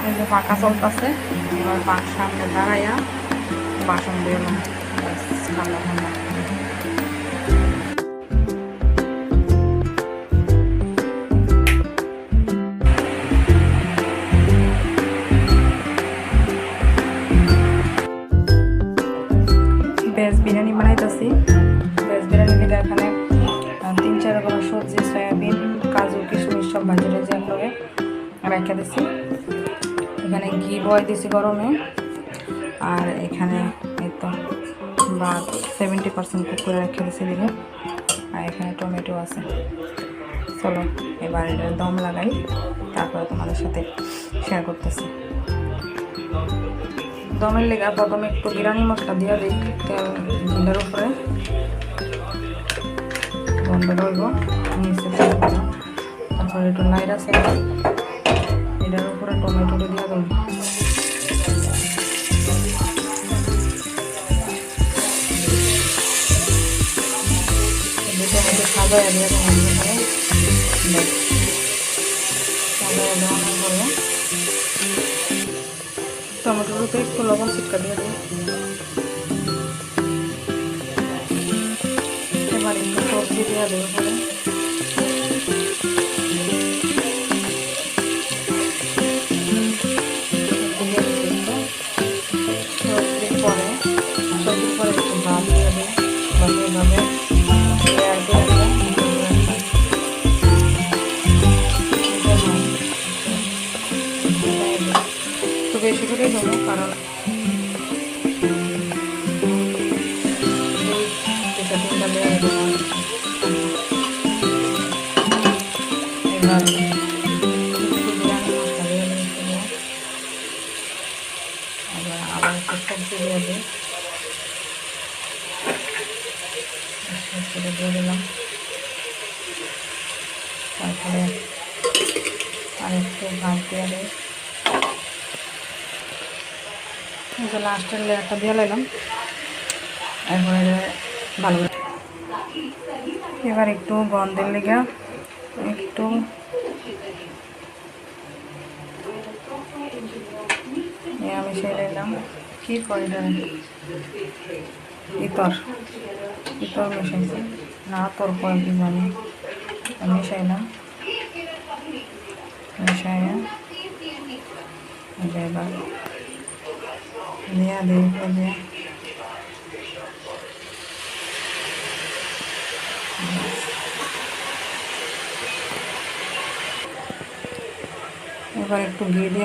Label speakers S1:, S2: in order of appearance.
S1: এই যে পাকা চলতেছে, এবার পাক সামনে দাঁড়াইয়া বাসন দিয়ে ঠান্ডা ঠান্ডা। ভেজ বিরিয়ানি বানাইতেছি। ভেজ বিরিয়ানি থেকে এখানে 3-4 রকমের সবজি, সয়াবিন, কাজু, কিশমিশ সব ভাজি টাজি একলগে রেখে দিছি। এখানে ঘি বয় দিছি গরমে, আর এখানে এই তো ভাত 70% কুক করে রেখে দিছি দিকে, আর এখানে টমেটো আছে। চলো এবার এটা দম লাগাই, তারপরে তোমাদের সাথে শেয়ার করতেছি। দমের লেগে প্রথমে একটু বিরিয়ানি মশলা দিয়ে দিই তেল ঘিলের উপরে, গন্ধ রইব নিচে, তারপরে একটু নাইরা আছে এটার উপরে টমেটোটা দিয়ে দেবো। টমেটো সাজায় দিয়ে সাজায় দেওয়ার পরে টমেটোর উপরে একটু লবণ ছিটকা দিয়ে দেবো। এবার একটু সবজি দিয়ে দেবো পরে, সবজির পরে একটু ভাত দিয়ে দেবো, ভাবে লেয়ার করে দেবো। একটু বেশি করেই দেবো, কারণ তিনটা লেয়ার দেবো। এবার বিরিয়ানি মশলা দিয়ে দেবো, আবার একটু সবজি দিয়ে দিই, দিয়ে দিলাম। তারপরে আর একটু ভাত দিয়ে দিই, লাস্টের লেয়ারটা দিয়ে নিলাম। এরপরে ভালো করে এবার একটু গন্ধের লেগে একটু আমি সেই নিলাম কি করে ইতর মিশাইছি না, তোর পরে কি জানি মিশাইলাম, মিশাইয়া এবার দিয়া দিয়ে দিয়ে এবার একটু ঘি দিয়ে